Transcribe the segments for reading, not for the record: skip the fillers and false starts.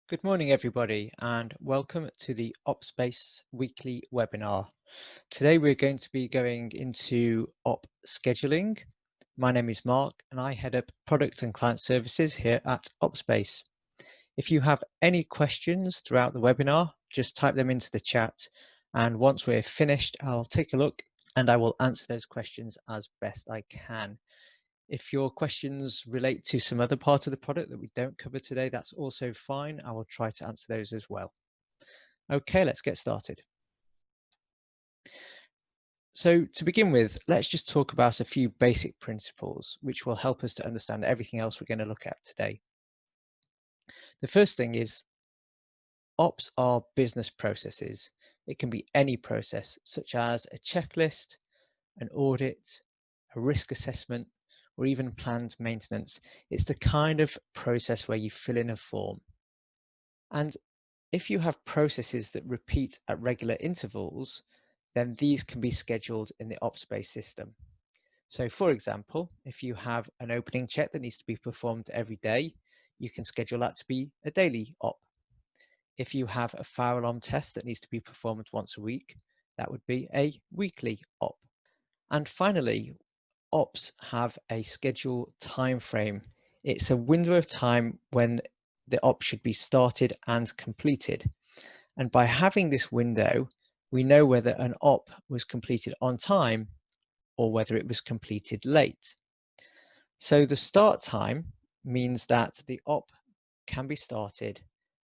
Good morning, everybody, and welcome to the OpsBase weekly webinar. Today, we're going to be going into op scheduling. My name is Mark, and I head up product and client services here at OpsBase. If you have any questions throughout the webinar, just type them into the chat. And once we're finished, I'll take a look and I will answer those questions as best I can. If your questions relate to some other part of the product that we don't cover today, that's also fine. I will try to answer those as well. Okay, let's get started. So to begin with, let's just talk about a few basic principles, which will help us to understand everything else we're going to look at today. The first thing is ops are business processes. It can be any process, such as a checklist, an audit, a risk assessment, or even planned maintenance. It's the kind of process where you fill in a form. And if you have processes that repeat at regular intervals, then these can be scheduled in the OpsBase system. So for example, if you have an opening check that needs to be performed every day, you can schedule that to be a daily op. If you have a fire alarm test that needs to be performed once a week, that would be a weekly op. And finally, ops have a schedule time frame. It's a window of time when the op should be started and completed. And by having this window, we know whether an op was completed on time or whether it was completed late. So the start time means that the op can be started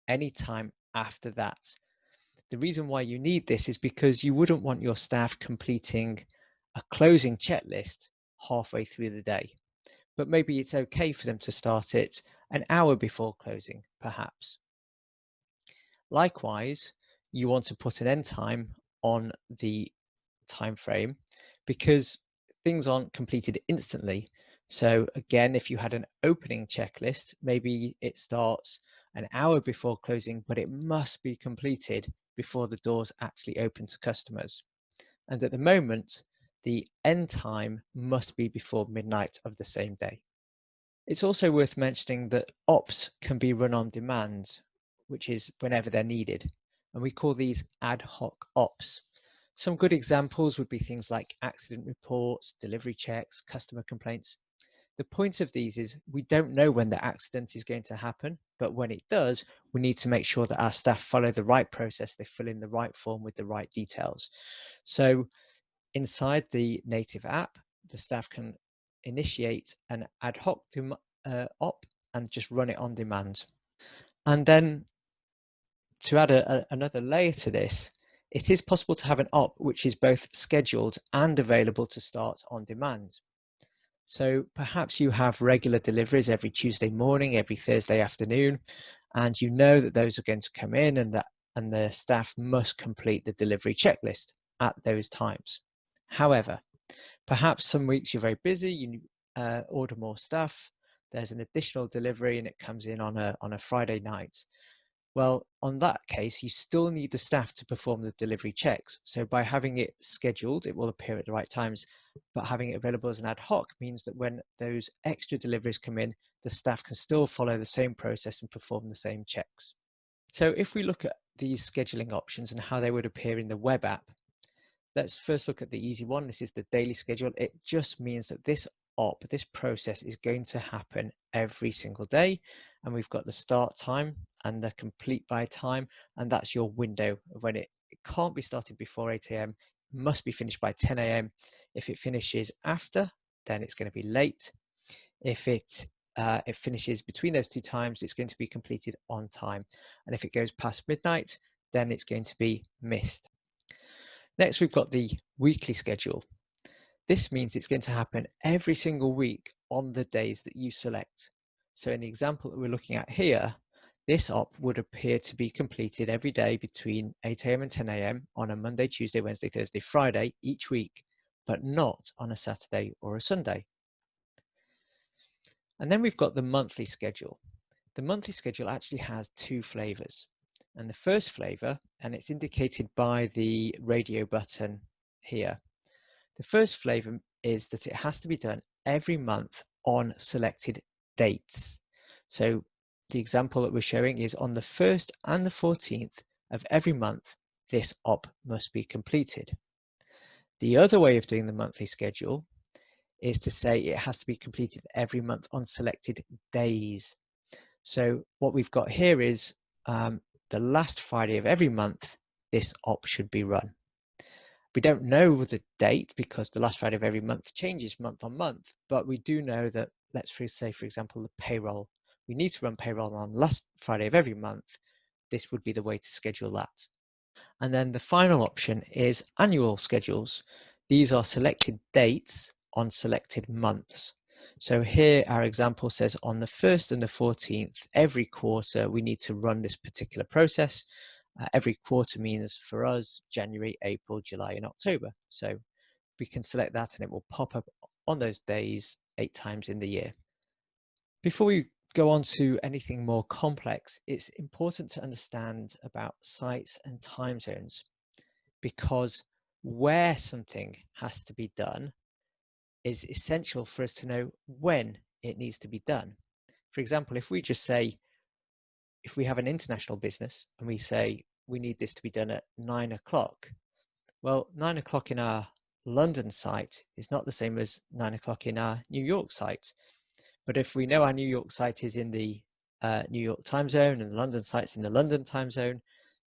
anytime after that. The reason why you need this is because you wouldn't want your staff completing a closing checklist halfway through the day, but maybe it's okay for them to start it an hour before closing, perhaps. Likewise, you want to put an end time on the time frame because things aren't completed instantly. So again, if you had an opening checklist, maybe it starts an hour before closing, but it must be completed before the doors actually open to customers. And at the moment, the end time must be before midnight of the same day. It's also worth mentioning that ops can be run on demand, which is whenever they're needed. And we call these ad hoc ops. Some good examples would be things like accident reports, delivery checks, customer complaints. The point of these is we don't know when the accident is going to happen, but when it does, we need to make sure that our staff follow the right process, they fill in the right form with the right details. So inside the native app, the staff can initiate an ad hoc op and just run it on demand. And then to add another layer to this, it is possible to have an op which is both scheduled and available to start on demand. So perhaps you have regular deliveries every Tuesday morning, every Thursday afternoon, and you know that those are going to come in and the staff must complete the delivery checklist at those times. However, perhaps some weeks you're very busy, you order more stuff, there's an additional delivery and it comes in on a Friday night. Well, on that case, you still need the staff to perform the delivery checks. So by having it scheduled, it will appear at the right times, but having it available as an ad hoc means that when those extra deliveries come in, the staff can still follow the same process and perform the same checks. So if we look at these scheduling options and how they would appear in the web app, let's first look at the easy one. This is the daily schedule. It just means that this process is going to happen every single day. And we've got the start time and the complete by time. And that's your window of when it can't be started before 8 a.m. must be finished by 10 a.m. If it finishes after, then it's going to be late. If it finishes between those two times, it's going to be completed on time. And if it goes past midnight, then it's going to be missed. Next, we've got the weekly schedule. This means it's going to happen every single week on the days that you select. So in the example that we're looking at here, this op would appear to be completed every day between 8 a.m. and 10 a.m. on a Monday, Tuesday, Wednesday, Thursday, Friday each week, but not on a Saturday or a Sunday. And then we've got the monthly schedule. The monthly schedule actually has two flavors. And the first flavor, and it's indicated by the radio button here. The first flavor is that it has to be done every month on selected dates. So the example that we're showing is on the 1st and the 14th of every month, this op must be completed. The other way of doing the monthly schedule is to say it has to be completed every month on selected days. So what we've got here is the last Friday of every month, this op should be run. We don't know the date because the last Friday of every month changes month on month, but we do know that, let's say, for example, the payroll. We need to run payroll on last Friday of every month. This would be the way to schedule that. And then the final option is annual schedules. These are selected dates on selected months. So here our example says on the 1st and the 14th, every quarter, we need to run this particular process. Every quarter means for us, January, April, July, and October. So we can select that and it will pop up on those days 8 times in the year. Before we go on to anything more complex, it's important to understand about sites and time zones, because where something has to be done is essential for us to know when it needs to be done. For example, if we just say, if we have an international business and we say we need this to be done at 9 o'clock, well, 9 o'clock in our London site is not the same as 9 o'clock in our New York site. But if we know our New York site is in the New York time zone and the London site's in the London time zone,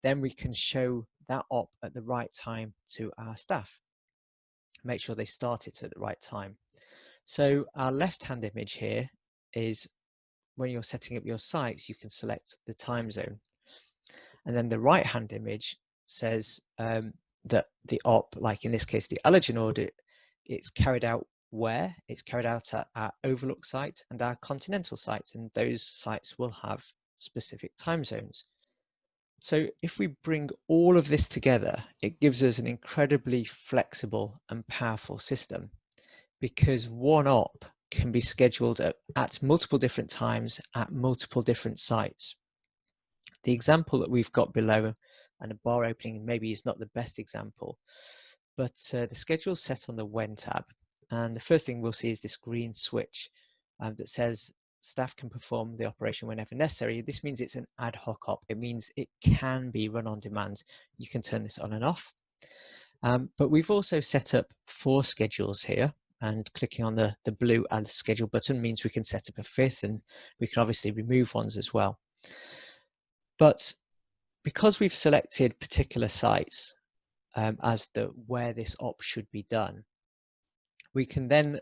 then we can show that op at the right time to our staff. Make sure they start it at the right time. So our left-hand image here is when you're setting up your sites, you can select the time zone. And then the right-hand image says that the op, like in this case, the allergen audit, it's carried out where? It's carried out at our Overlook site and our Continental sites, and those sites will have specific time zones. So if we bring all of this together, it gives us an incredibly flexible and powerful system, because one op can be scheduled at multiple different times at multiple different sites. The example that we've got below, and a bar opening maybe is not the best example, but the schedule is set on the When tab. And the first thing we'll see is this green switch that says staff can perform the operation whenever necessary. This means it's an ad hoc op. It means it can be run on demand. You can turn this on and off. But we've also set up 4 schedules here, and clicking on the blue Add Schedule button means we can set up a 5th, and we can obviously remove ones as well. But because we've selected particular sites as where this op should be done, we can then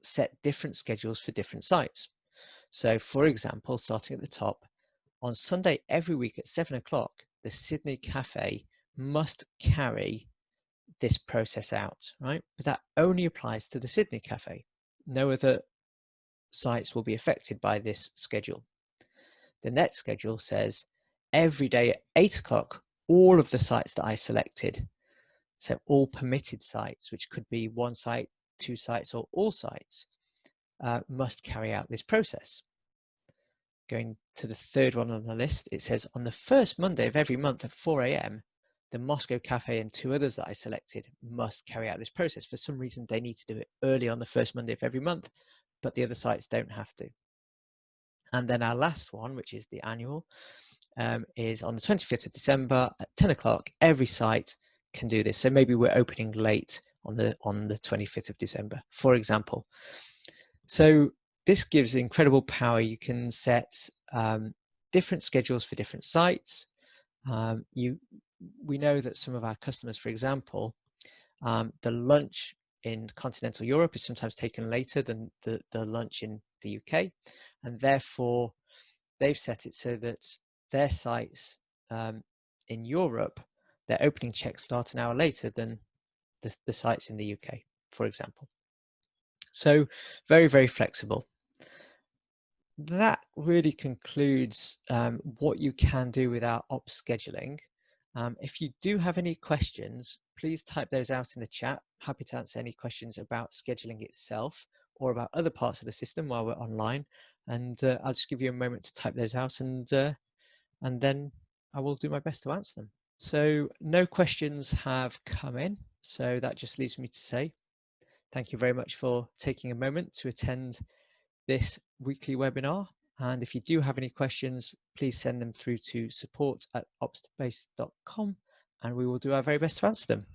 set different schedules for different sites. So for example, starting at the top, on Sunday every week at 7 o'clock, the Sydney Cafe must carry this process out, right? But that only applies to the Sydney Cafe. No other sites will be affected by this schedule. The next schedule says every day at 8 o'clock, all of the sites that I selected, so all permitted sites, which could be 1 site, 2 sites, or all sites, must carry out this process. Going to the third one on the list, it says on the first Monday of every month at 4 a.m., the Moscow Cafe and 2 others that I selected must carry out this process. For some reason, they need to do it early on the first Monday of every month, but the other sites don't have to. And then our last one, which is the annual, is on the 25th of December at 10 o'clock. Every site can do this. So maybe we're opening late on the 25th of December, for example. So this gives incredible power. You can set different schedules for different sites. We know that some of our customers, for example, the lunch in continental Europe is sometimes taken later than the lunch in the UK, and therefore they've set it so that their sites in Europe, their opening checks start an hour later than the sites in the UK, for example. So very, very flexible. That really concludes what you can do with our ops scheduling. If you do have any questions, please type those out in the chat. Happy to answer any questions about scheduling itself or about other parts of the system while we're online. And I'll just give you a moment to type those out, and then I will do my best to answer them. So no questions have come in. So that just leaves me to say thank you very much for taking a moment to attend this weekly webinar, And if you do have any questions, please send them through to support@opsbase.com and we will do our very best to answer them.